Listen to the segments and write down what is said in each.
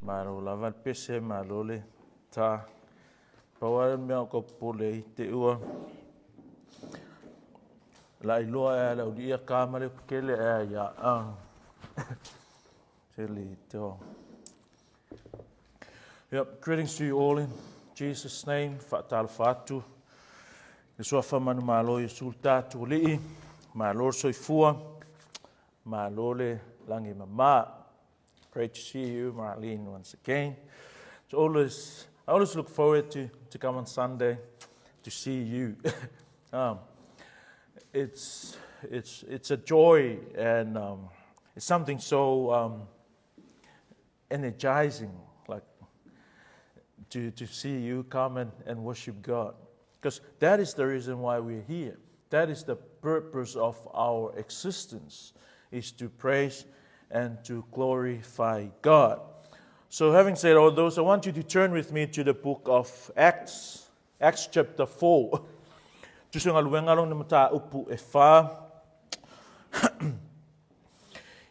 Maro lava pese malole ta pawar mea ko pole te ua la iloa e la udia kamare kele e ya Silly to. Yep, greetings to you all in Jesus' name. Fatal fatu. Yesua famanu malo yesulta tuli. Malo soifua. Malole langi mama. Great to see you, Marlene, once again. I always look forward to come on Sunday to see you. It's a joy and it's something so energizing, like to see you come and worship God, because that is the reason why we're here. That is the purpose of our existence, is to praise and to glorify God. So having said all those, I want you to turn with me to the book of Acts chapter 4.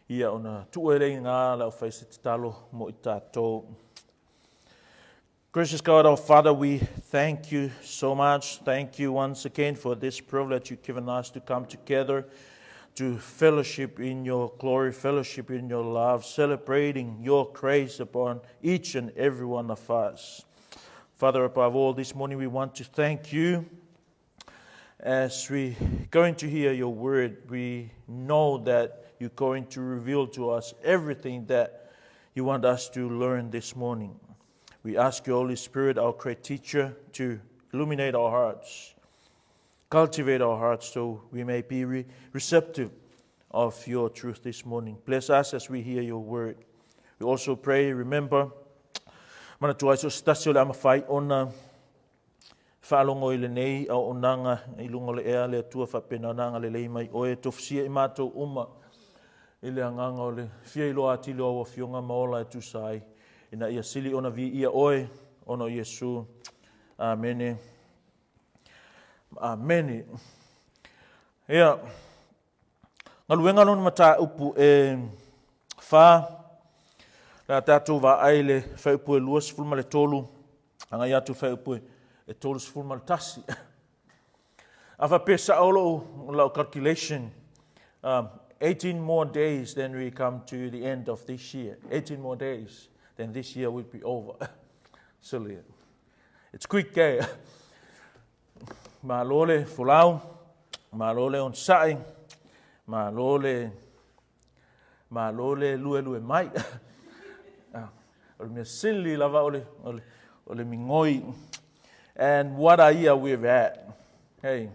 Ia ona tuere ngā lau whaise te talo mo I tātou. Gracious God, our Father, we thank you so much. Thank you once again for this privilege you've given us to come together to fellowship in your glory, fellowship in your love, celebrating your grace upon each and every one of us. Father, above all, this morning we want to thank you. As we're going to hear your word, we know that you're going to reveal to us everything that you want us to learn this morning. We ask you, Holy Spirit, our great teacher, to illuminate our hearts, cultivate our hearts so we may be receptive of your truth this morning. Bless us as we hear your word. We also pray, remember, manatua so stasio le amafai ona whaalongo I le nei au onanga I lungo le ea le atua whapenananga le lei mai oe tofsia I mātou uma I le anganga o le fia ilo atilo awa fionga maola e tusai ina ia sili ona vi ia oe ono Yesu. Amene. Amene. Ia. Ngaluenga lona mata upu e wha la tātou wa aile whaupu e luas fulma le tolu anga iatu whaupu e tolu fulma le tasi. Awa pesa olo lau calculation 18 more days, then we come to the end of this year. 18 more days, then this year will be over. Silly. It's quick, eh? Malole fulau, malole on sai, malole lue mai. Ole me silly lava ole mingoi. And what a year we've had. Hey,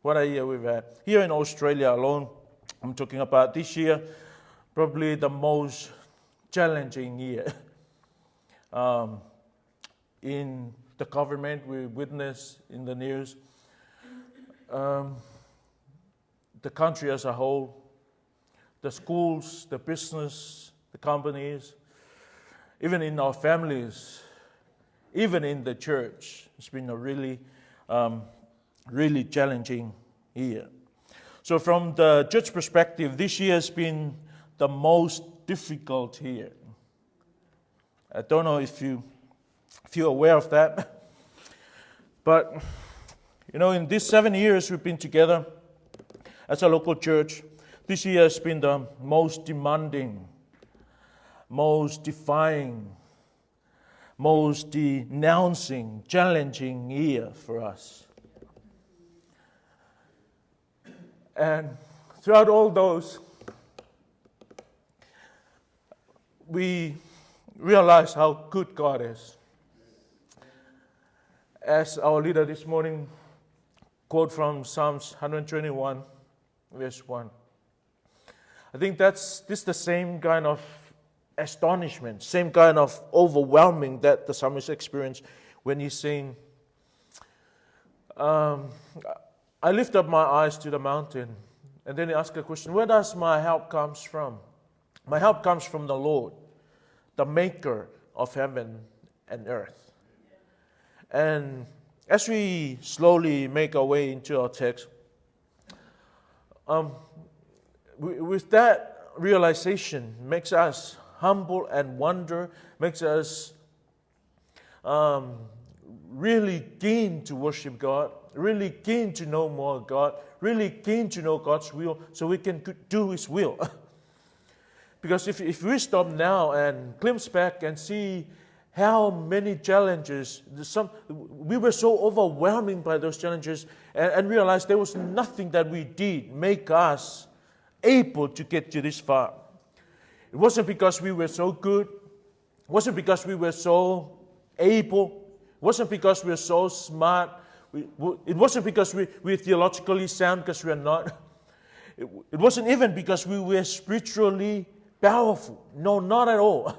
what a year we've had. Here in Australia alone, I'm talking about this year, probably the most challenging year. In the government, we witness in the news, the country as a whole, the schools, the business, the companies, even in our families, even in the church. It's been a really challenging year. So from the church perspective, this year has been the most difficult year. I don't know if you're aware of that. But, in these 7 years we've been together as a local church, this year has been the most demanding, most defying, most denouncing, challenging year for us. And throughout all those, we realize how good God is. As our leader this morning quote from Psalms 121, verse 1. I think this is the same kind of astonishment, same kind of overwhelming that the psalmist experienced when he sang, I lift up my eyes to the mountain. And then he asked a question, where does my help comes from? My help comes from the Lord, the maker of heaven and earth. And as we slowly make our way into our text, with that realization makes us humble and wonder, makes us really keen to worship God, really keen to know more of God, really keen to know God's will so we can do His will. Because if we stop now and glimpse back and see how many challenges, we were so overwhelming by those challenges and realized there was nothing that we did make us able to get to this far. It wasn't because we were so good. It wasn't because we were so able. It wasn't because we were so smart. It wasn't because we were theologically sound, because we are not. It wasn't even because we were spiritually powerful. No, not at all.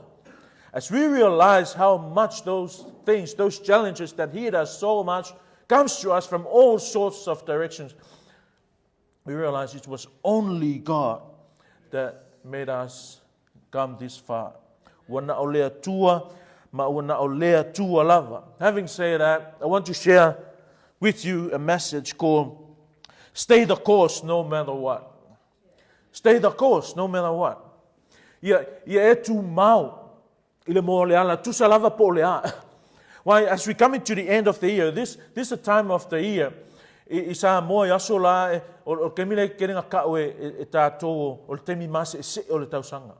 As we realize how much those things, those challenges that hit us so much, comes to us from all sorts of directions, we realize it was only God that made us come this far. Wana o lea tua, ma wana o lea tua lava. Having said that, I want to share with you a message called Stay the Course No Matter What. Stay the course no matter what. Ia e tu mau. Ile mo le ala tu salava po le a. Why, as we come into the end of the year, this is the time of the year. Isa mo yaso la o kemile kerenga kawe e tato o le temi mase se o le tausanga.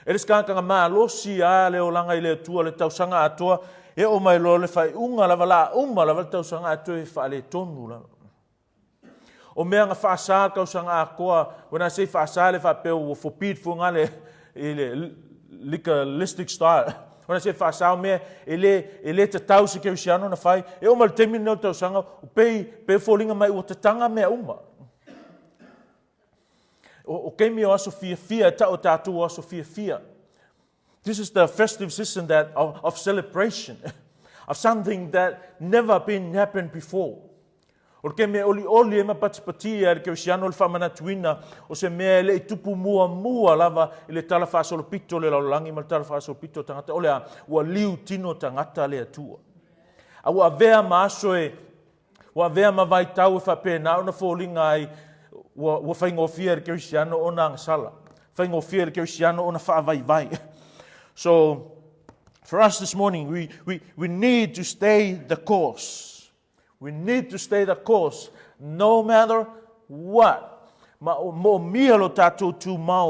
Eres kanga ma lo si a le o langa ile tu le tausanga atoa e o mai lo le fai unga lava la lava tausanga atoa e fa le tonu la. O mea nga whaasā kausanga a koa, when I say whaasā le whapeo for pīt funga le legalistic style. When I say whaasā o mea, e le te tau se keu siano na whai, e o mal temi nau tausanga, o pe fōlinga mai o te tanga mea uma. O keimi o aso fia, ta o tātou aso fia. This is the festive season of celebration, of something that never happened before. O ke me oli e mapatipati e ke siano le whamana tuina o se mea le tupu mua lava i le tala whasolopito le laulangi ma le tala whasolopito tangata o lea ua liu tino tangata le atua. A ua vea maaso ua vea mawai tau e whapena o na fōlinga ai ua whaingofia e ke siano o na ngasala. Whaingofia e ke siano o na whaavai. So, for us this morning, we need to stay the course. We need to stay the course, no matter what.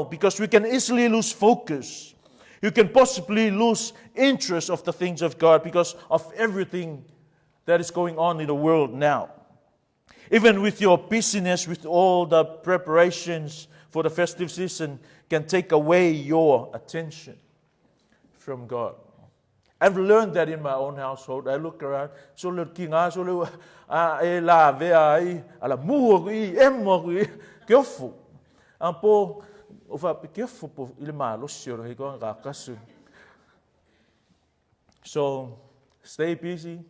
Because we can easily lose focus. You can possibly lose interest of the things of God because of everything that is going on in the world now. Even with your busyness, with all the preparations for the festive season, can take away your attention from God. I've learned that in my own household. I look around, so le kinga, so le e la vea ala mua kui, emmo kui, keofu. Ampo o fa keofu po ile malo sio he ko ga kasu. So stay busy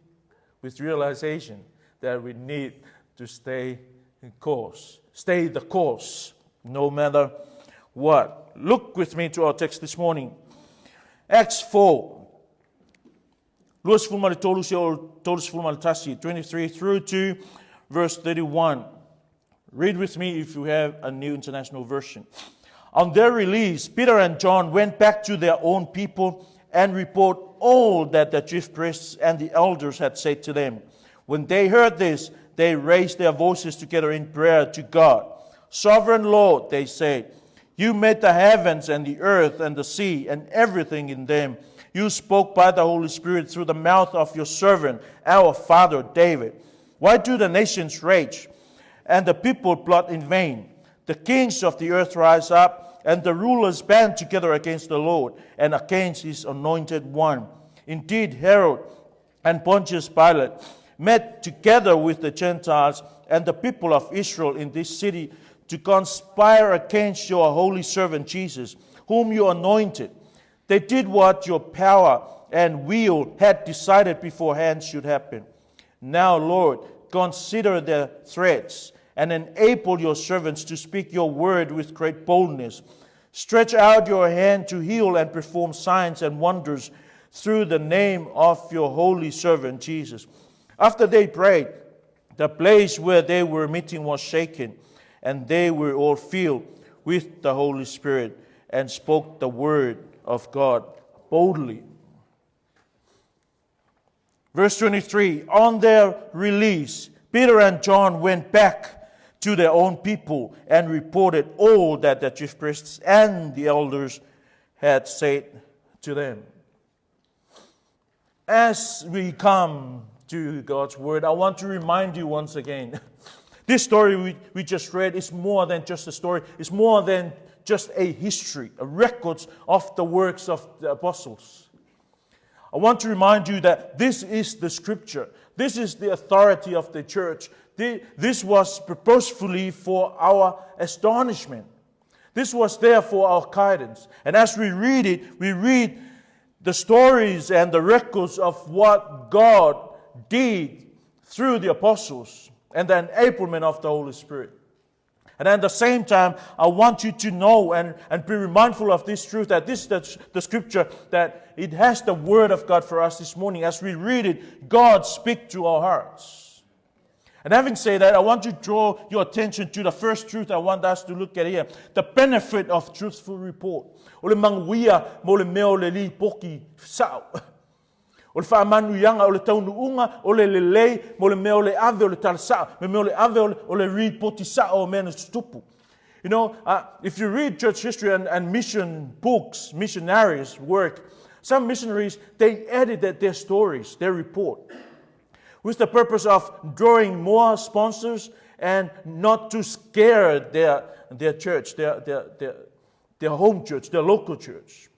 with realization that we need to stay in course. Stay the course, no matter what. Look with me to our text this morning. Acts 4. 23 through to verse 31. Read with me if you have a New International Version. On their release, Peter and John went back to their own people and report all that the chief priests and the elders had said to them. When they heard this, they raised their voices together in prayer to God. Sovereign Lord, they said, you made the heavens and the earth and the sea and everything in them. You spoke by the Holy Spirit through the mouth of your servant, our father David. Why do the nations rage and the people plot in vain? The kings of the earth rise up and the rulers band together against the Lord and against his anointed one. Indeed, Herod and Pontius Pilate met together with the Gentiles and the people of Israel in this city to conspire against your holy servant Jesus, whom you anointed. They did what your power and will had decided beforehand should happen. Now, Lord, consider their threats and enable your servants to speak your word with great boldness. Stretch out your hand to heal and perform signs and wonders through the name of your holy servant Jesus. After they prayed, the place where they were meeting was shaken, and they were all filled with the Holy Spirit, and spoke the word of God boldly. Verse 23, on their release, Peter and John went back to their own people and reported all that the chief priests and the elders had said to them. As we come to God's word, I want to remind you once again, this story we just read is more than just a story. It's more than just a history, a record of the works of the apostles. I want to remind you that this is the scripture. This is the authority of the church. This was purposefully for our astonishment. This was there for our guidance. And as we read it, we read the stories and the records of what God did through the apostles and the enablement of the Holy Spirit. And at the same time, I want you to know and be mindful of this truth, that this is the scripture, that it has the word of God for us this morning. As we read it, God speaks to our hearts. And having said that, I want to draw your attention to the first truth I want us to look at here. The benefit of truthful report. O le manguia mo le meo le li poki sao. O le whaamanu ianga o le taunuunga o le lelei mo le meo le ave o le talasao. Me meo le ave o le ripoti sao o mena stupu. You know, if you read church history and mission books, missionaries' work, some missionaries, they edited their stories, their report, with the purpose of drawing more sponsors and not to scare their church, their home church, their local church.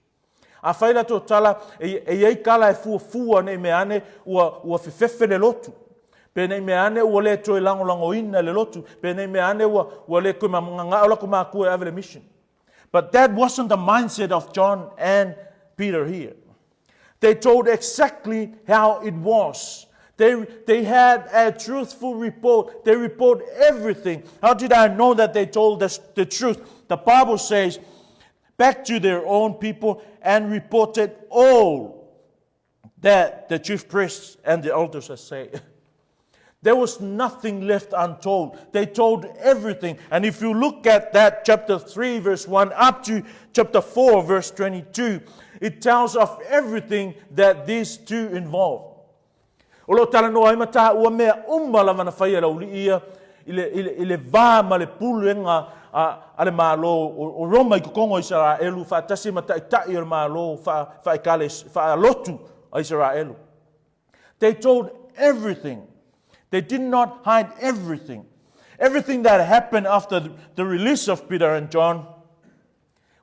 A whaira tō tala, e ei kala e fuafua nei meane ua fefefe le lotu. Pe nei meane ua le toi lango ina le lotu. Pe nei meane ua le koe mamanga ola ko mākua e ave le mission. But that wasn't the mindset of John and Peter here. They told exactly how it was. They had a truthful report. They report everything. How did I know that they told us the truth? The Bible says, back to their own people and reported all that the chief priests and the elders had said. There was nothing left untold. They told everything. And if you look at that chapter 3 verse 1 up to chapter 4 verse 22, it tells of everything that these two involved. Olo tala no ai mata ua mea umala mana whaia lau li ia ile vā ma le pulenga ale malo o Roma I kukongo Israelu fa tasi mata itai o malo fa ikale fa lotu Israelu. They told everything. They did not hide everything. Everything that happened after the release of Peter and John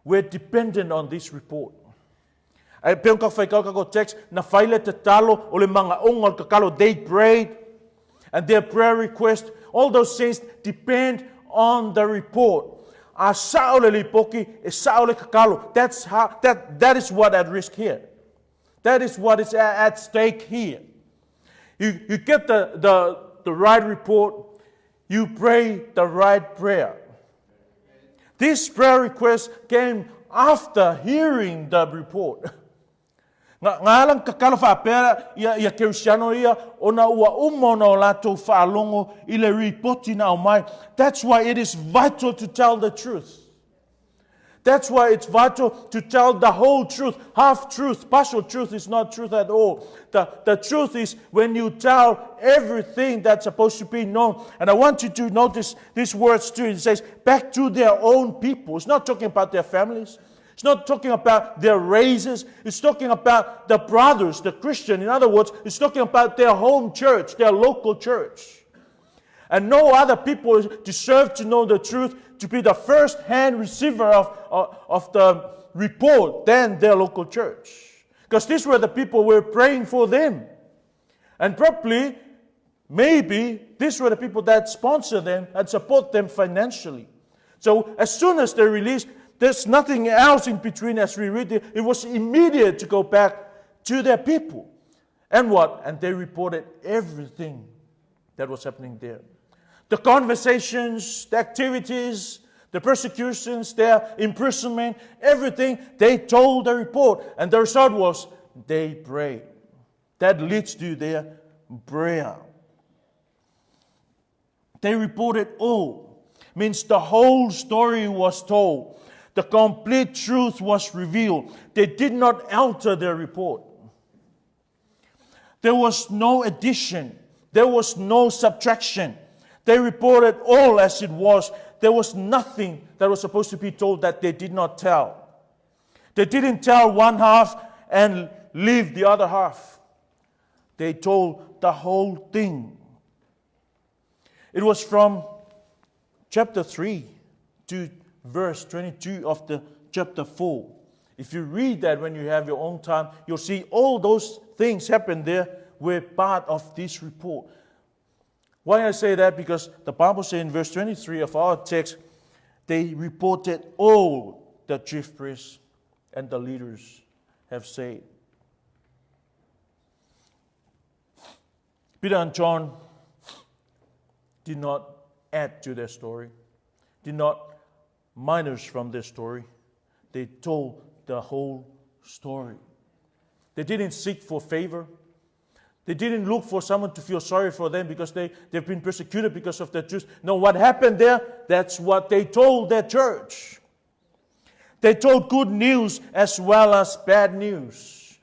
were dependent on this report. Ai peon ka whaikau ka ko text na whaile te talo o le manga ongol kakalo, they prayed and their prayer request, all those things depend on the report. A sao le lipoki e sao le kakalo. That is what at risk here. That is what is at stake here. You get the right report, you pray the right prayer. This prayer request came after hearing the report. Ngalang kakalo whaapera ia Cristiano ia ona ua umona o lato whaalongo I le ripoti na o mai. That's why it is vital to tell the truth. That's why it's vital to tell the whole truth. Half truth, partial truth is not truth at all. The truth is when you tell everything that's supposed to be known. And I want you to notice these words too. It says, back to their own people. It's not talking about their families. It's not talking about their races. It's talking about the brothers, the Christian. In other words, it's talking about their home church, their local church. And no other people deserve to know the truth, to be the first-hand receiver of the report than their local church. Because these were the people who were praying for them. And probably, maybe, these were the people that sponsor them and support them financially. So as soon as they released, there's nothing else in between as we read it. It was immediate to go back to their people. And what? And they reported everything that was happening there. The conversations, the activities, the persecutions, their imprisonment, everything, they told the report. And the result was they prayed. That leads to their prayer. They reported all. Means the whole story was told. The complete truth was revealed. They did not alter their report. There was no addition. There was no subtraction. They reported all as it was. There was nothing that was supposed to be told that they did not tell. They didn't tell one half and leave the other half. They told the whole thing. It was from chapter 3 to verse 22 of the chapter 4. If you read that when you have your own time, you'll see all those things happen there were part of this report. Why I say that? Because the Bible says in verse 23 of our text, they reported all the chief priests and the leaders have said. Peter and John did not add to their story, did not minus from their story. They told the whole story. They didn't seek for favor. They didn't look for someone to feel sorry for them because they've been persecuted because of their truth. No, what happened there, that's what they told their church. They told good news as well as bad news.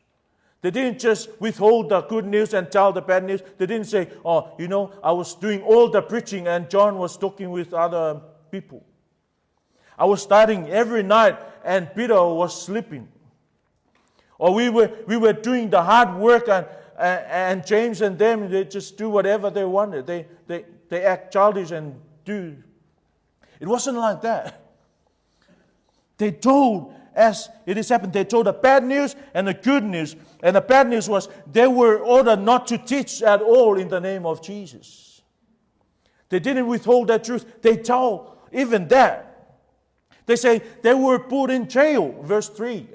They didn't just withhold the good news and tell the bad news. They didn't say, I was doing all the preaching and John was talking with other people. I was studying every night and Peter was sleeping. Or we were doing the hard work and James and them, they just do whatever they wanted. They act childish and do. It wasn't like that. They told as it has happened. They told the bad news and the good news. And the bad news was they were ordered not to teach at all in the name of Jesus. They didn't withhold that truth. They told even that. They say they were put in jail, verse 3.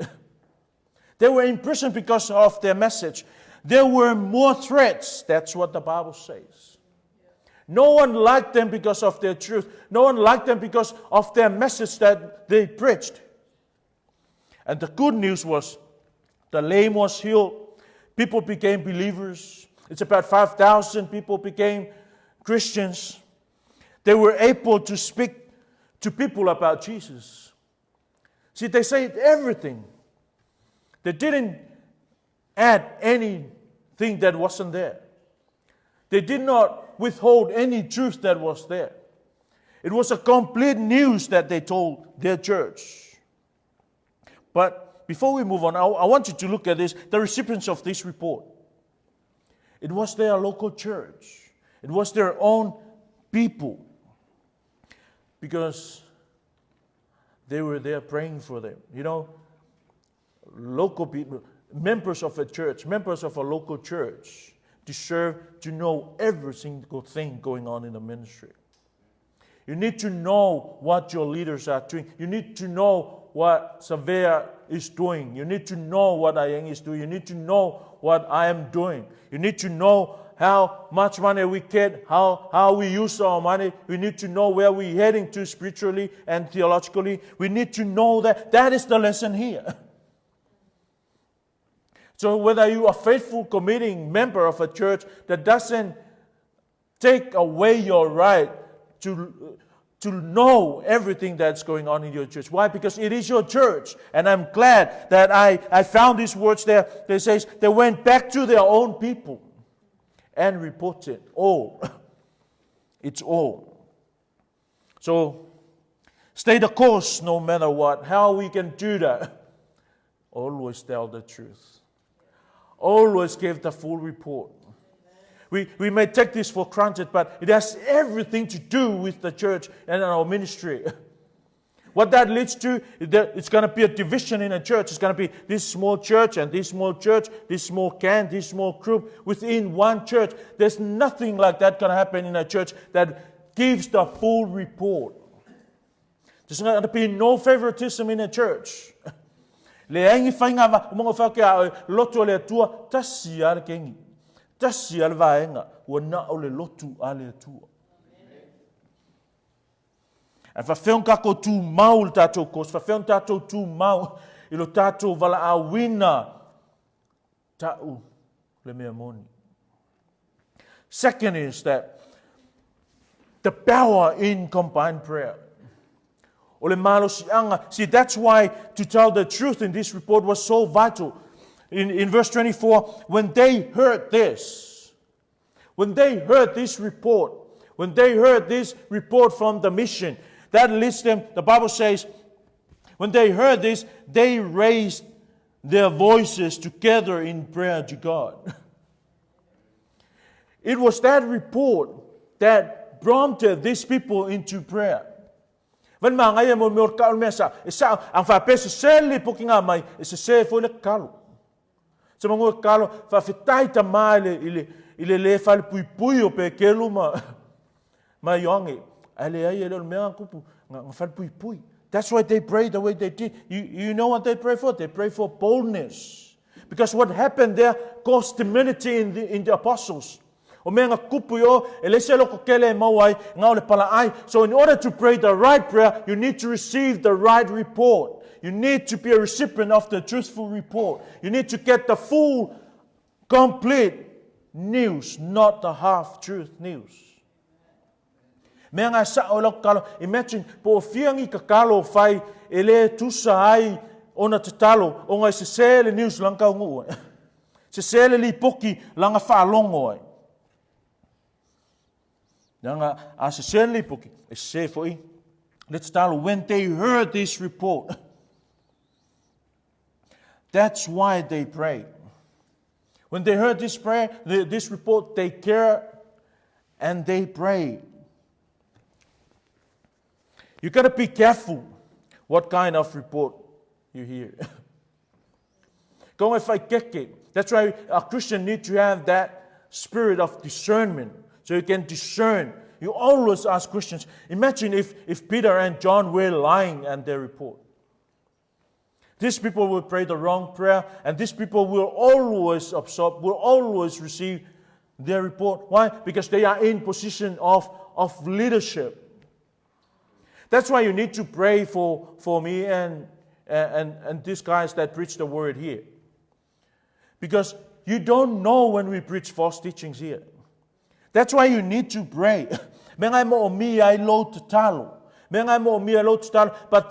They were in prison because of their message. There were more threats. That's what the Bible says. No one liked them because of their truth. No one liked them because of their message that they preached. And the good news was the lame was healed. People became believers. It's about 5,000 people became Christians. They were able to speak to people about Jesus. See, they said everything. They didn't add anything that wasn't there. They did not withhold any truth that was there. It was a complete news that they told their church. But before we move on, I want you to look at this, the recipients of this report. It was their local church. It was their own people. Because they were there praying for them. Local people, members of a church, members of a local church, deserve to know every single thing going on in the ministry. You need to know what your leaders are doing. You need to know what Savea is doing. You need to know what Ayeng is doing. You need to know what I am doing. You need to know how much money we get, how we use our money. We need to know where we're heading to spiritually and theologically. We need to know that. That is the lesson here. So whether you are a faithful, committing member of a church, that doesn't take away your right to know everything that's going on in your church. Why? Because it is your church. And I'm glad that I found these words there. They say they went back to their own people and reported all. It's all. So stay the course no matter what. How we can do that? Always tell the truth. Always give the full report. We may take this for granted, but it has everything to do with the church and our ministry. What that leads to, it's going to be a division in a church. It's going to be this small church and this small church, this small camp, this small group within one church. There's nothing like that going to happen in a church that gives the full report. There's going to be no favoritism in a church. Le aingi fainga va mo fa ka loto le tua tasi al kengi tasi al vaenga wona o le lotu ale tua a fa feon ka ko tu maul tato ko fa feon tato tu mau I lo tato vala a wina tau le mea moni. Second is that the power in combined prayer. O le malo sianga. See, that's why to tell the truth in this report was so vital. In verse 24, when they heard this report, when they heard this report from the mission, that leads them, the Bible says, when they heard this, they raised their voices together in prayer to God. It was that report that prompted these people into prayer. When mga mo kaul mesa, isa ang fa pesa seli poking amay, isa se fo le kalu. Sa mga kalu fa fitai tamai le fa pui pe keluma. Ma yongi, ale ai le me kupu nga fa pui. That's why they prayed the way they did. You know what they pray for? They pray for boldness. Because what happened there caused timidity in the apostles. So in order to pray the right prayer, you need to receive the right report. You need to be a recipient of the truthful report. You need to get the full, complete news, not the half-truth news. Imagine, po fiangi kakalo fai ele tusa ai ona tatalo o ngai se sele news lang ka ngu. Se sele li poki langa fa longo ai. Nanga as se sele li poki e se foi. Let's tell when they heard this report. That's why they prayed. When they heard this prayer, this report, they cared and they prayed. You got to be careful what kind of report you hear. That's why a Christian needs to have that spirit of discernment, so you can discern. You always ask questions. Imagine if Peter and John were lying and their report. These people will pray the wrong prayer, and these people will always absorb, will always receive their report. Why? Because they are in position of leadership. That's why you need to pray for me and these guys that preach the word here. Because you don't know when we preach false teachings here. That's why you need to pray. But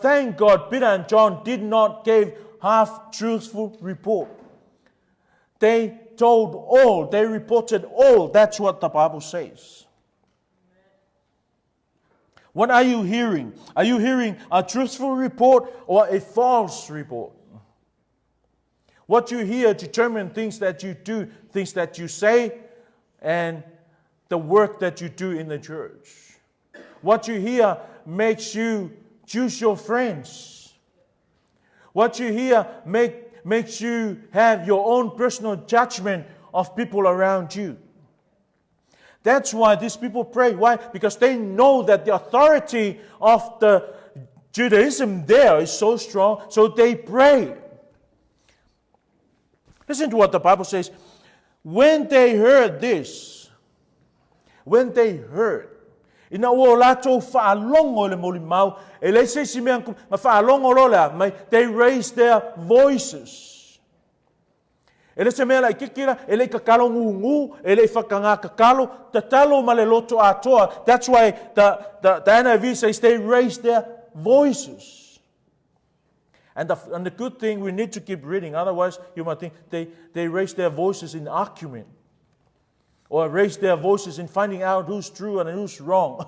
thank God, Peter and John did not give half-truthful report. They told all. They reported all. That's what the Bible says. What are you hearing? Are you hearing a truthful report or a false report? What you hear determines things that you do, things that you say, and the work that you do in the church. What you hear makes you choose your friends. What you hear makes you have your own personal judgment of people around you. That's why these people pray. Why? Because they know that the authority of the Judaism there is so strong, so they pray. Listen to what the Bible says. When they heard this, they raised their voices. That's why the NIV says they raised their voices. And the good thing, we need to keep reading. Otherwise, you might think they raised their voices in argument. Or raised their voices in finding out who's true and who's wrong.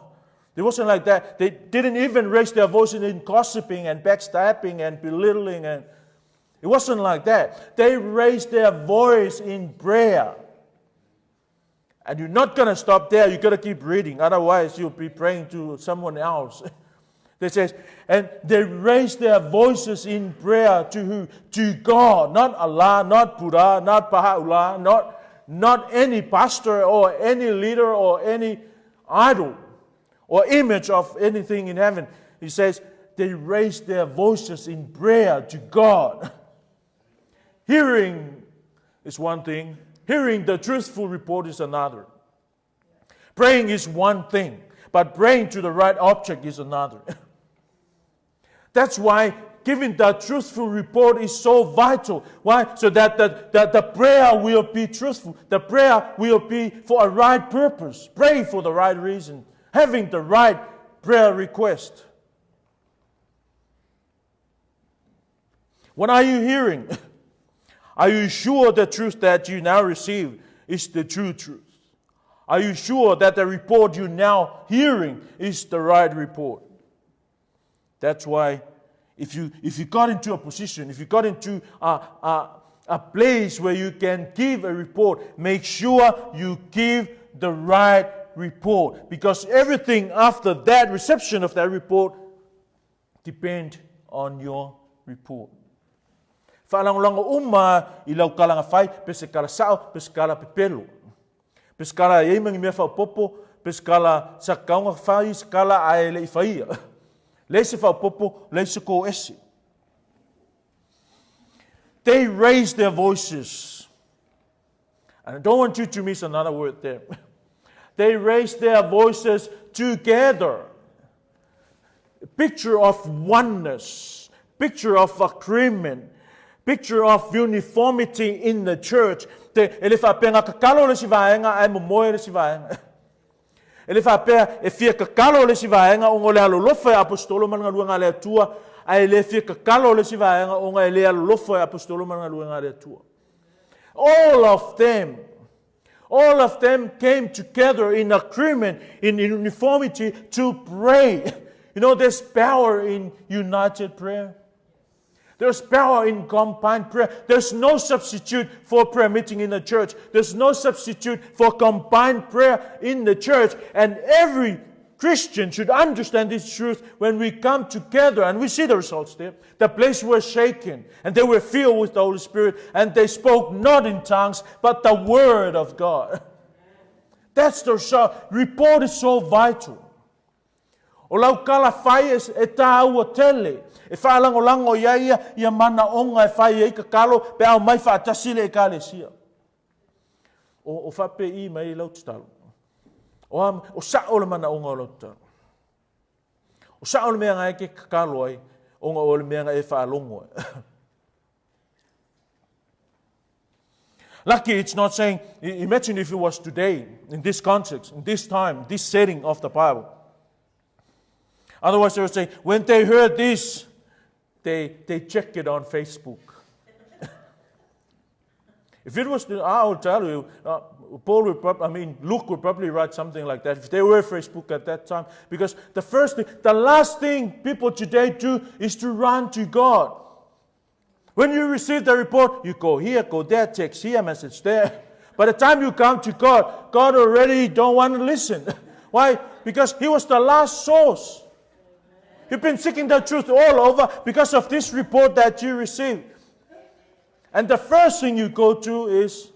It wasn't like that. They didn't even raise their voices in gossiping and backstabbing and belittling. And it wasn't like that. They raised their voice in prayer. And you're not going to stop there. You've got to keep reading. Otherwise, you'll be praying to someone else. They says, and they raised their voices in prayer to who? To God. Not Allah, not Buddha, not Baha'u'llah, not any pastor or any leader or any idol or image of anything in heaven. He says, they raised their voices in prayer to God. Hearing is one thing. Hearing the truthful report is another. Praying is one thing, but praying to the right object is another. That's why giving the truthful report is so vital. Why? So that the prayer will be truthful. The prayer will be for a right purpose. Praying for the right reason. Having the right prayer request. What are you hearing? Are you sure the truth that you now receive is the true truth? Are you sure that the report you're now hearing is the right report? That's why if you got into a position, if you got into a place where you can give a report, make sure you give the right report. Because everything after that reception of that report depends on your report. Whaalangolango i lau kalanga whai, pesekala sao, pesekala pepelo. Pesekala ieimangi mea whaupopo, pesekala sa kaunga whai, sekala ae le i whaia. Leise whaupopo, leise ko esi. They raised their voices. And I don't want you to miss another word there. They raised their voices together. A picture of oneness, picture of agreement, picture of uniformity in the church. Ele whapenga kakalo le si vaenga ai momoe le si vaenga. Ele whapea e fia kakalo le si vaenga o ngole alolofa e apostolo manga luenga le atua. Ai le fia kakalo le si vaenga o ngole le alolofa e apostolo manga luenga le atua. All of them came together in agreement, in uniformity to pray. You know, there's power in united prayer. There's power in combined prayer. There's no substitute for prayer meeting in the church. There's no substitute for combined prayer in the church. And every Christian should understand this truth when we come together, and we see the results there. The place was shaken, and they were filled with the Holy Spirit, and they spoke not in tongues, but the Word of God. That's the report is so vital. O lau kala whai e tā ua tele. E whaalangolango ia mana onga e whai e kakalo, pe au mai whaatasile e kāle sia. O whape I mai lau titalo. O sa o le mana onga o lau titalo. O sa o le mea ngai ke kakalo ai, onga o le mea ngai e whaalongo. Lucky it's not saying, imagine if it was today, in this context, in this time, this setting of the Bible. Otherwise, they would say, when they heard this, they check it on Facebook. If it was, I will tell you, Luke would probably write something like that if they were Facebook at that time. Because the last thing people today do is to run to God. When you receive the report, you go here, go there, text here, message there. By the time you come to God, God already don't want to listen. Why? Because He was the last source. You've been seeking the truth all over because of this report that you received. And the first thing you go to is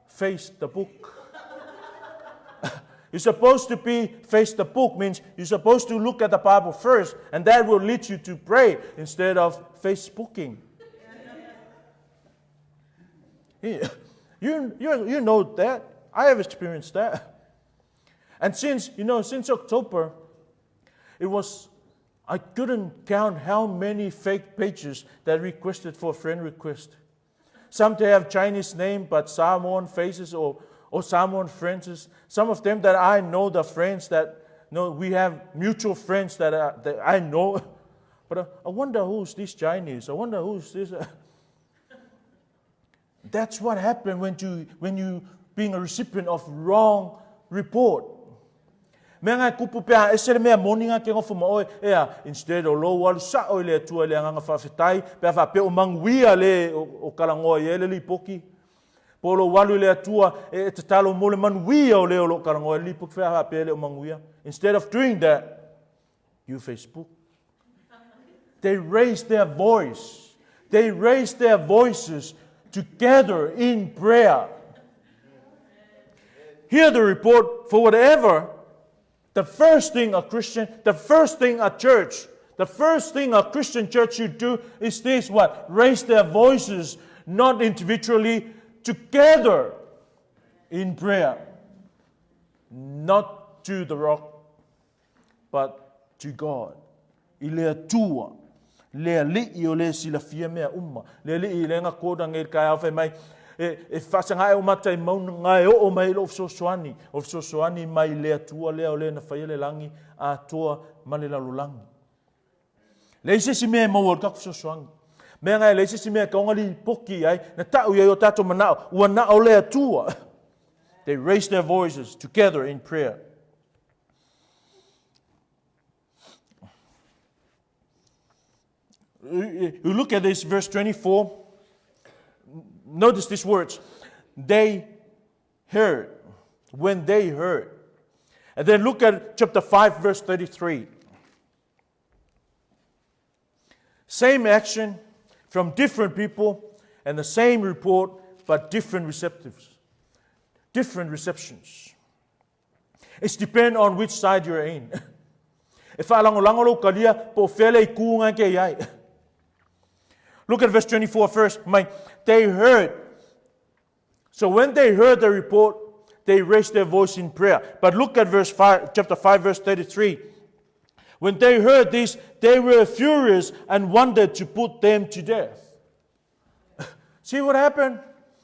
face the book. You're supposed to face the book, means you're supposed to look at the Bible first, and that will lead you to pray instead of Facebooking. Yeah. You know that. I have experienced that. And since October, I couldn't count how many fake pages that requested for a friend request. Some they have Chinese name, but Samoan faces or Samoan friends. Some of them that I know, the friends that we have mutual friends that I know. But I wonder who's this Chinese. I wonder who's this. That's what happened when you being a recipient of wrong report. Menga kupu pea esere mea moninga ke ngofu maoe instead o lo walu sa o le tua le nganga whawhetai pea whape o manguia le o kalangoa i ele li poki po lo walu le tua te talo mo le manuia o le o lo kalangoa li poki whea whape le o manguia. Instead of doing that, you Facebook. They raised their voice. They raised their voices together in prayer. Hear the report for whatever. The first thing a Christian church should do is this, what? Raise their voices, not individually, together in prayer. Not to the rock, but to God. Ilea tua, lea li'i o le silafia mea umma, lea li'i lenga koda ngei kai awhai mai, e whasangai o matai mauna ngai o mai lo ofsosoani mai lea tua lea o lea na whaia le langi a toa male lalulangi. Le ise si mea mau o kaku ofsosoani. Mea ngai leisi si mea kaonga li poki ai, na tau ia o tato manao, ua na o lea tua. They raised their voices together in prayer. You look at this, verse 24. Notice these words. They heard. When they heard. And then look at chapter 5, verse 33. Same action from different people and the same report, but different receptives. Different receptions. It's depend on which side you're in. If alango lo kalia po fele ikunga ke yai. Look at verse 24 first. They heard. So when they heard the report, they raised their voice in prayer. But look at chapter 5, verse 33. When they heard this, they were furious and wanted to put them to death. See what happened?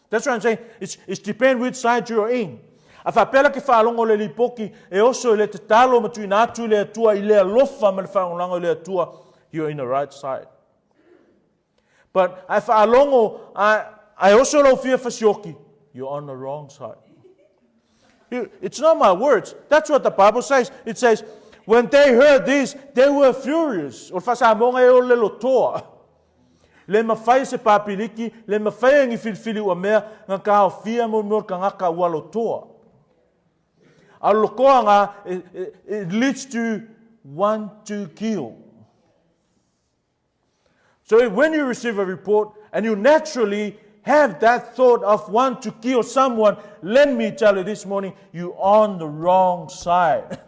That's what I'm saying. It's depend which side you're in. Afa pela ke whaalongo le lipoki, e oso le te talo matui nātu le atua, I le alofa ma le whaongango le atua, you're in the right side. But if whaalongo, I also lo fia fasioki, you're on the wrong side. It's not my words. That's what the Bible says. It says, when they heard this, they were furious. O whasamonga e o le lotoa. Le mawhai se papiliki, le mawhai ngi filfili ua mea, ngā ka hawhia mo ka ngaka ua lotoa. A lokoa ngā, it leads to want to kill. So when you receive a report, and you naturally have that thought of want to kill someone, let me tell you this morning, you're on the wrong side.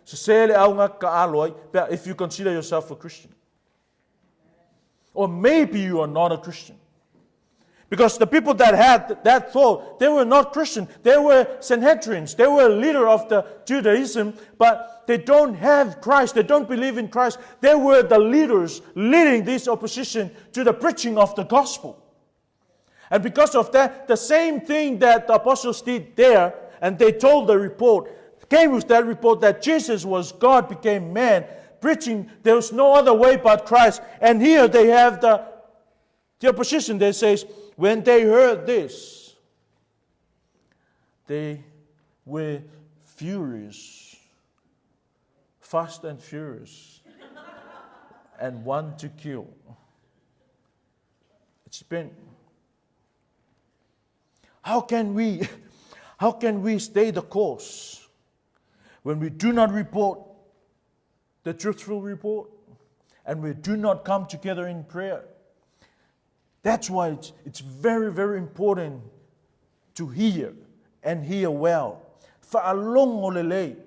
If you consider yourself a Christian. Or maybe you are not a Christian. Because the people that had that thought, they were not Christian. They were Sanhedrins. They were a leader of the Judaism, but they don't have Christ. They don't believe in Christ. They were the leaders leading this opposition to the preaching of the gospel. And because of that, the same thing that the apostles did there, and they told the report, came with that report that Jesus was God, became man, preaching there was no other way but Christ. And here they have the opposition that says, when they heard this, they were furious, fast and furious, and want to kill. It's been... How can we stay the course when we do not report the truthful report and we do not come together in prayer? That's why it's very, very important to hear and hear well. Fa'alongo lelei.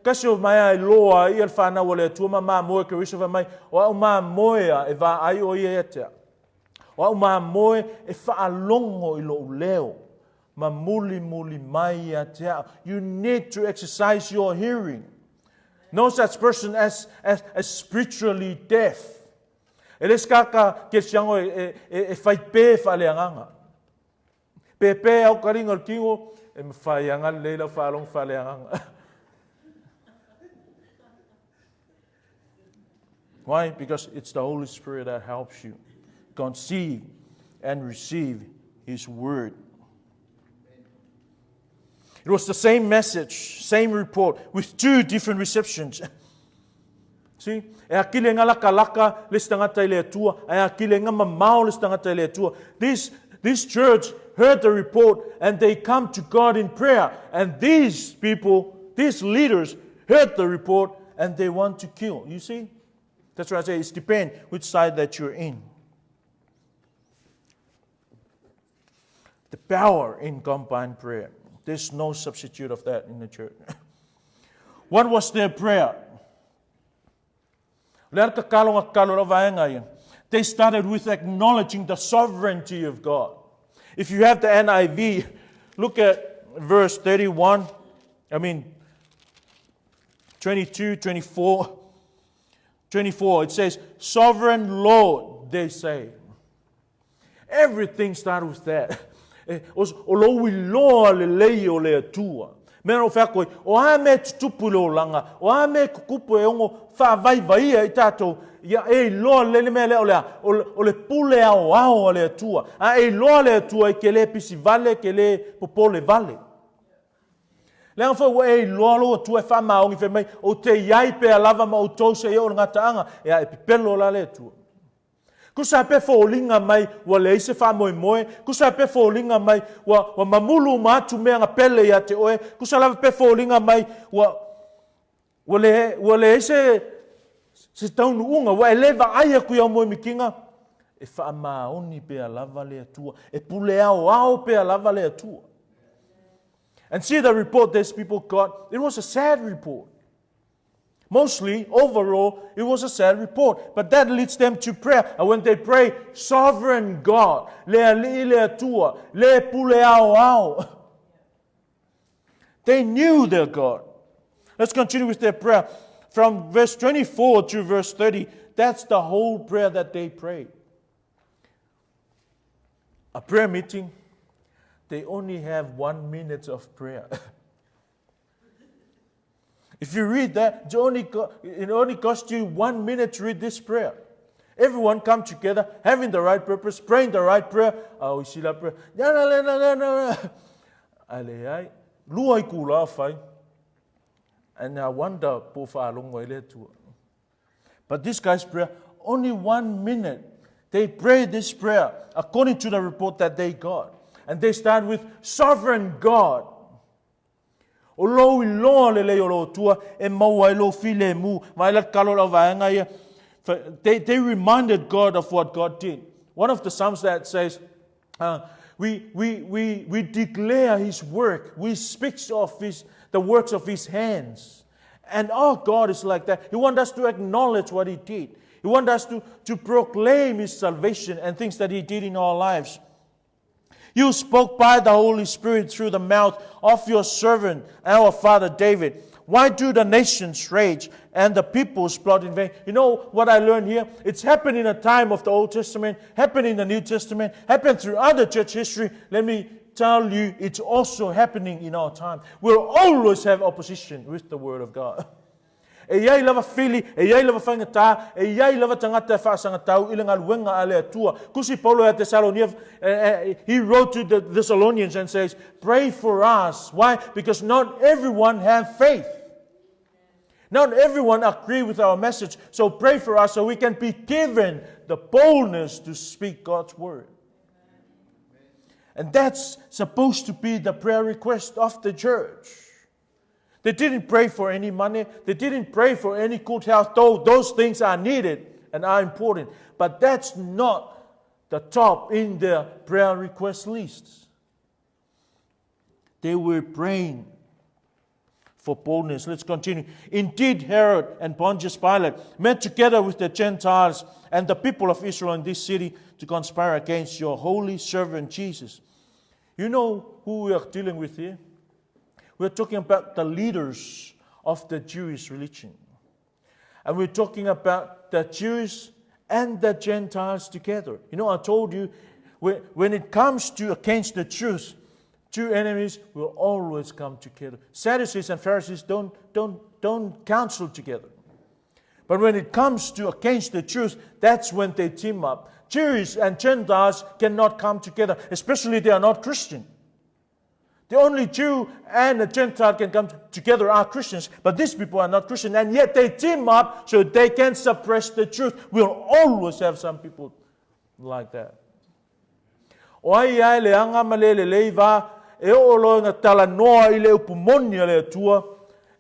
Kasi o mai ai loa I al whana wale atua ma moe ke riso mai o au ma moe e va ai o ia etea. O au ma moe e whaalongo I lo leo. Ma muli mai atea. You need to exercise your hearing. No such person as spiritually deaf. Eles kaka ke siango e fai pe whaleanganga. Pe au karinga kingo e mwhaianga leila whalong whaleanganga. Why? Because it's the Holy Spirit that helps you conceive and receive His Word. It was the same message, same report, with two different receptions. See? E akile nga laka les tangata ile atua, e akile nga mamao les tangata ile atua. This church heard the report and they come to God in prayer. And these people, these leaders, heard the report and they want to kill. You see? That's why I say it depends which side that you're in. The power in combined prayer. There's no substitute of that in the church. What was their prayer? They started with acknowledging the sovereignty of God. If you have the NIV, look at verse 22, 24. 24, it says, Sovereign Lord, they say. Everything started with that. Mero whakoi, o a me tutupu lo langa, o a me kukupu e ongo whaavai i tātou, ia e loa lele mea leo lea, o le pule ao le atua, a e loa le atua i ke le pisi vale, ke le popole vale. Lea whau e loa lo atua e whamaongi whe mai, o te iai pea lava ma o tose e o ngataanga, e a e pipelo la le atua. Kusa pe fōlinga mai wa leise wha moe moe. Kusa pe fōlinga mai wa mamulu matu mea nga pele ia te oe. Kusa lava pe fōlinga mai wa leise se taunu unga. Wa eleva aia kuia moe mikinga. E wha maoni pea lava le atua. E pule ao pea lava le atua. And see the report these people got. It was a sad report. Mostly, overall, it was a sad report. But that leads them to prayer. And when they pray, Sovereign God, le tua, le pule ao. They knew their God. Let's continue with their prayer. From verse 24 to verse 30, that's the whole prayer that they prayed. A prayer meeting, they only have 1 minute of prayer. If you read that, it only costs you 1 minute to read this prayer. Everyone come together, having the right purpose, praying the right prayer. We see that prayer. Luai kula fai. And I wonder, but this guy's prayer, only 1 minute. They prayed this prayer according to the report that they got. And they start with, Sovereign God. O lo I loa le leo lo tua, e maua I lo file mu, mailat kalo la vaenga ia. They reminded God of what God did. One of the Psalms that says, we declare His work, we speak of the works of His hands. And our God is like that. He wants us to acknowledge what He did. He wants us to proclaim His salvation and things that He did in our lives. You spoke by the Holy Spirit through the mouth of your servant, our father David. Why do the nations rage and the peoples plot in vain? You know what I learned here? It's happened in the time of the Old Testament, happened in the New Testament, happened through other church history. Let me tell you, it's also happening in our time. We'll always have opposition with the Word of God. E iai lava fili, e iai lava whaingata, e iai lava tangata whaasangatau, ilinga luenga ale atua. Kusi Paulo at Thessalonians, he wrote to the Thessalonians and says, pray for us. Why? Because not everyone have faith. Not everyone agree with our message. So pray for us so we can be given the boldness to speak God's word. And that's supposed to be the prayer request of the church. They didn't pray for any money. They didn't pray for any good health, though those things are needed and are important. But that's not the top in their prayer request lists. They were praying for boldness. Let's continue. Indeed, Herod and Pontius Pilate met together with the Gentiles and the people of Israel in this city to conspire against your holy servant Jesus. You know who we are dealing with here? We're talking about the leaders of the Jewish religion. And we're talking about the Jews and the Gentiles together. You know, I told you, when it comes to against the truth, two enemies will always come together. Sadducees and Pharisees don't counsel together. But when it comes to against the truth, that's when they team up. Jews and Gentiles cannot come together, especially they are not Christian. The only Jew and a Gentile can come together are Christians, but these people are not Christian, and yet they team up so they can suppress the truth. We'll always have some people like that. Oai ai le anga malele leiva e olo nga tala noa I le upumonia le tua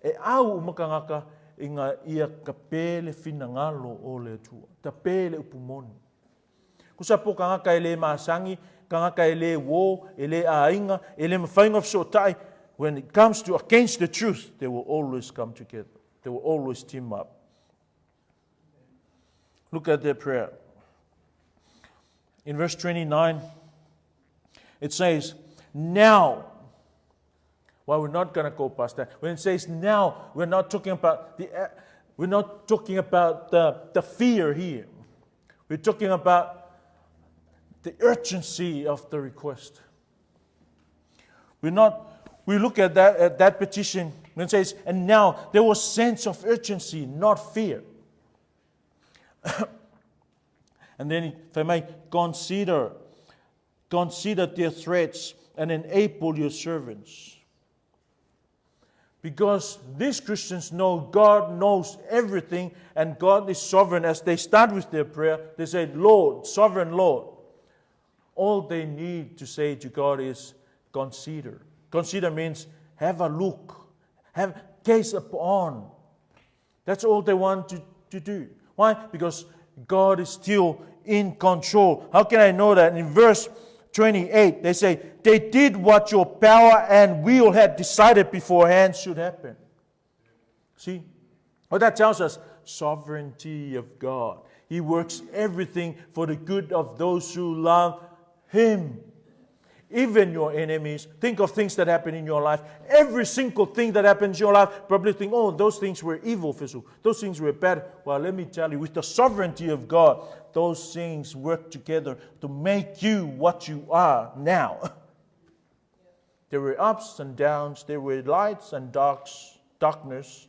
e au umakangaka inga ia kapele finangalo o le tua. Tapele upumoni. Kusapo kangaka ele masangi kangaka ele wo, ele ainga, ele mawhainga fsotai. When it comes to against the truth, they will always come together. They will always team up. Look at their prayer. In verse 29, it says, now. Well, we're not going to go past that. When it says now, we're not talking about the fear here. We're talking about the urgency of the request. We're not we look at that petition, when it says, and now there was sense of urgency, not fear. And then, if I may, consider their threats and enable your servants. Because these Christians know God knows everything and God is sovereign. As they start with their prayer, they say, Lord, sovereign Lord. All they need to say to God is consider. Consider means have a look, have gaze upon. That's all they want to do. Why? Because God is still in control. How can I know that? In verse 28, they say, they did what your power and will had decided beforehand should happen. See? What that tells us, sovereignty of God. He works everything for the good of those who love Him. Even your enemies. Think of things that happen in your life. Every single thing that happens in your life, probably think, oh, those things were evil, Efeso. Those things were bad. Well, let me tell you, with the sovereignty of God, those things work together to make you what you are now. There were ups and downs. There were lights and darkness.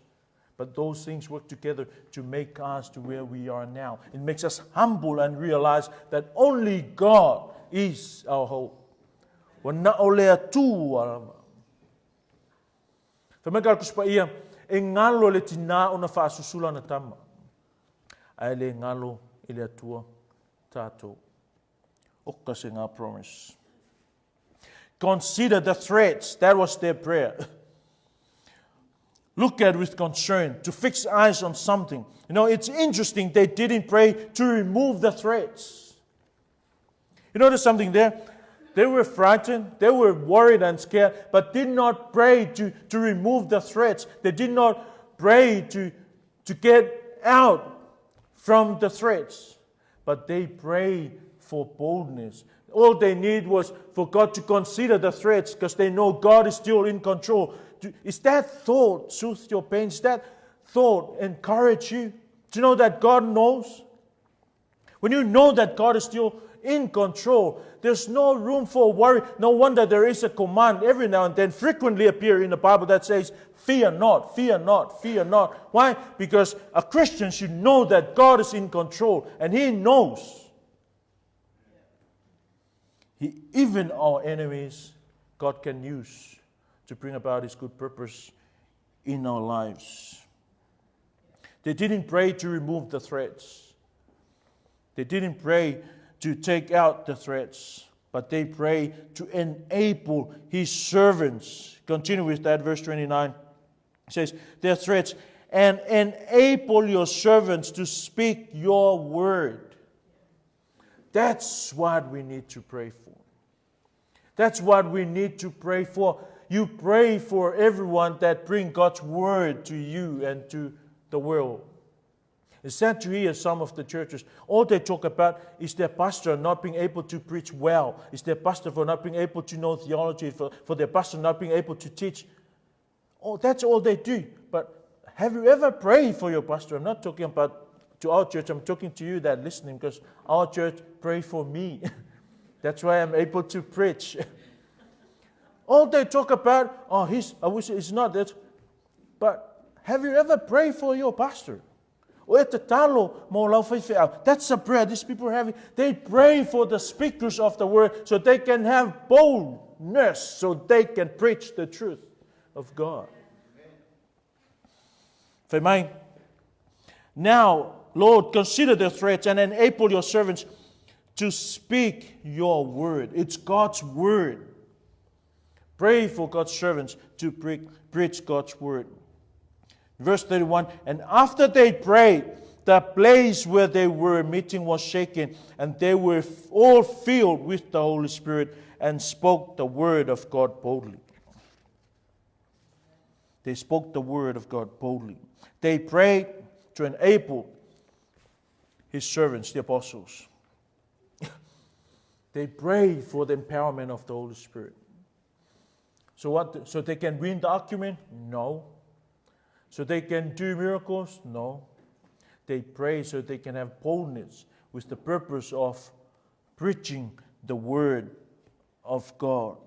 But those things work together to make us to where we are now. It makes us humble and realize that only God is our hope. Wana olea tu alama. Whamekara kuspa ia, e ngalo le tina o na whaasusula na tama. Ai le ngalo i le atua tātou. Oka se ngā promise. Consider the threats. That was their prayer. Look at it with concern, to fix eyes on something. You know, it's interesting, they didn't pray to remove the threats. You notice something there? They were frightened, they were worried and scared, but did not pray to remove the threats. They did not pray to get out from the threats, but they prayed for boldness. All they need was for God to consider the threats because they know God is still in control. Is that thought soothe your pain? Is that thought encourage you? Do you know that God knows? When you know that God is still in control, there's no room for worry. No wonder there is a command every now and then frequently appear in the Bible that says, fear not, fear not, fear not. Why? Because a Christian should know that God is in control and He knows. Even our enemies, God can use to bring about His good purpose in our lives. They didn't pray to remove the threats. They didn't pray to take out the threats, but they pray to enable His servants. Continue with that, verse 29. It says, their threats, and enable your servants to speak your word. That's what we need to pray for. That's what we need to pray for. You pray for everyone that bring God's word to you and to the world. It's sad to hear some of the churches, all they talk about is their pastor not being able to preach well. Is their pastor for not being able to know theology, for their pastor not being able to teach. Oh, that's all they do. But have you ever prayed for your pastor? I'm not talking about to our church, I'm talking to you that listening, because our church pray for me. That's why I'm able to preach. All they talk about, I wish it's not that. But have you ever prayed for your pastor? That's a prayer these people are having. They pray for the speakers of the word so they can have boldness, so they can preach the truth of God. Now, Lord, consider the threats and enable your servants to speak your word. It's God's word. Pray for God's servants to preach God's word. Verse 31, and after they prayed, the place where they were meeting was shaken, and they were all filled with the Holy Spirit and spoke the word of God boldly. They spoke the word of God boldly. They prayed to enable His servants, the apostles. They pray for the empowerment of the Holy Spirit. So what? So they can win the argument? No. So they can do miracles? No. They pray so they can have boldness with the purpose of preaching the word of God.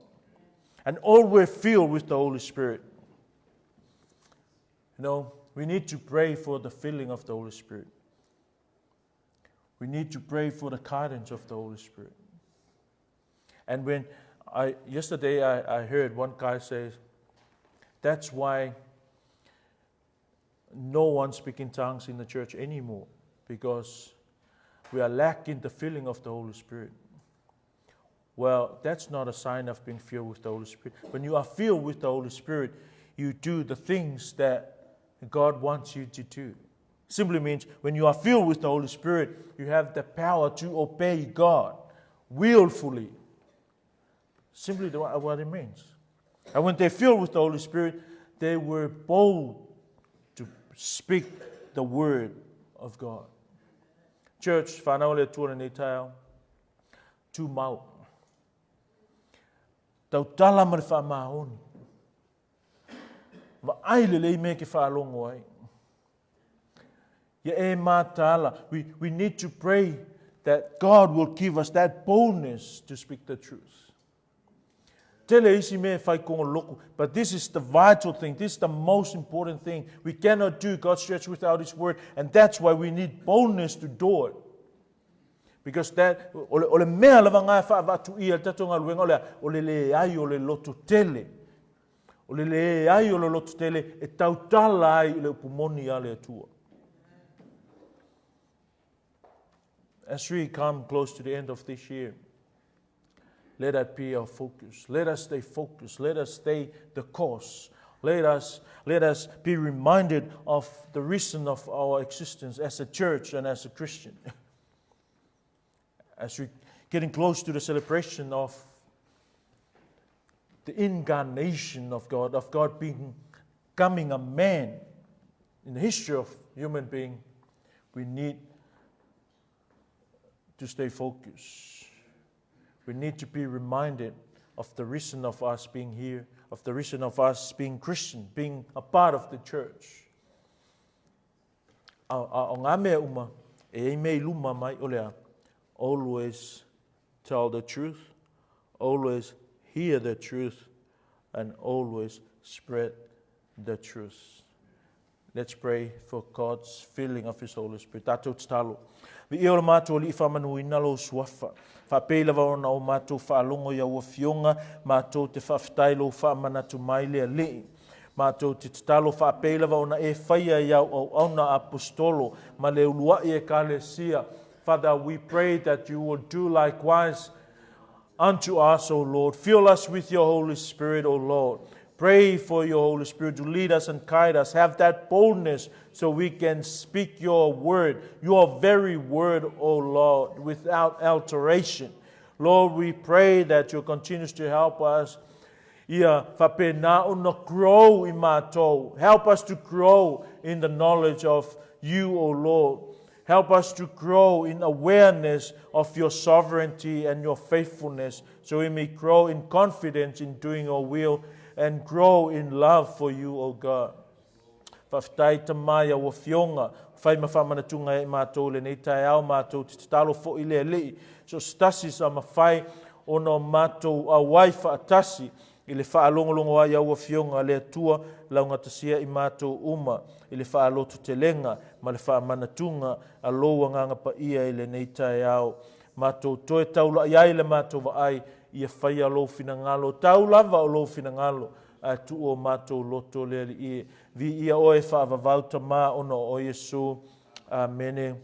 and always filled with the Holy Spirit. You know, we need to pray for the filling of the Holy Spirit. We need to pray for the guidance of the Holy Spirit. And yesterday I heard one guy say, that's why no one speaks in tongues in the church anymore, because we are lacking the filling of the Holy Spirit. Well, that's not a sign of being filled with the Holy Spirit. When you are filled with the Holy Spirit, you do the things that God wants you to do. Simply means when you are filled with the Holy Spirit, you have the power to obey God willfully. Simply what it means. And when they're filled with the Holy Spirit, they were bold to speak the word of God. Church, whanau le tua nei tau, tu mau. Tau tala ma le whamahoni. Wa aile le me ke whalongo ai. We need to pray that God will give us that boldness to speak the truth. But this is the vital thing. This is the most important thing. We cannot do God's church without His word, and that's why we need boldness to do it. Because that ole mea lava ngai whaavatu ia tatonga luenga ole le ai ole loto tele. Ole le ai ole loto tele e tautala ai le pumoni ale atua. As we come close to the end of this year, let that be our focus. Let us stay focused. Let us stay the course. Let us be reminded of the reason of our existence as a church and as a Christian. As we're getting close to the celebration of the incarnation of God becoming a man in the history of human being, we need to stay focused. We need to be reminded of the reason of us being here, of the reason of us being Christian, being a part of the church. Always tell the truth, always hear the truth, and always spread the truth. Let's pray for God's filling of His Holy Spirit. Tatou talo. Vi eo mātou li whamanuina lo suafa. Whapela waona o mātou whaalongo ia ua fionga, mātou te whawhitai lo whamanatu mai lea lei. Mātou te talo whapela waona e whaia iau au auna apostolo, ma le ulua e kalesia. Father, we pray that you will do likewise unto us, O Lord. Fill us with your Holy Spirit, O Lord. Pray for your Holy Spirit to lead us and guide us. Have that boldness so we can speak your word, your very word, O Lord, without alteration. Lord, we pray that you continue to help us. Help us to grow in the knowledge of you, O Lord. Help us to grow in awareness of your sovereignty and your faithfulness, so we may grow in confidence in doing your will and grow in love for you, O God. Whaftai tamaya wa fionga, whai mawhamanatunga e mātou le nei tai au mātou te talo fo i lea lei. So stasi sa mawhai ono mātou a wai whaatasi, i le whaalongolongo ai au a fionga lea tua launga tasia i mātou uma, i le whaaloto te lenga, ma le whaamanatunga a loa nganga pa ia i le nei tai au. Mātou toe taula iai le mātou wa ai, ia whaia lo finangalo, tau lava o lo finangalo, a tu o mātou loto lea li i. Vi ia oe whaavavauta mā ono o Yesu. Amen.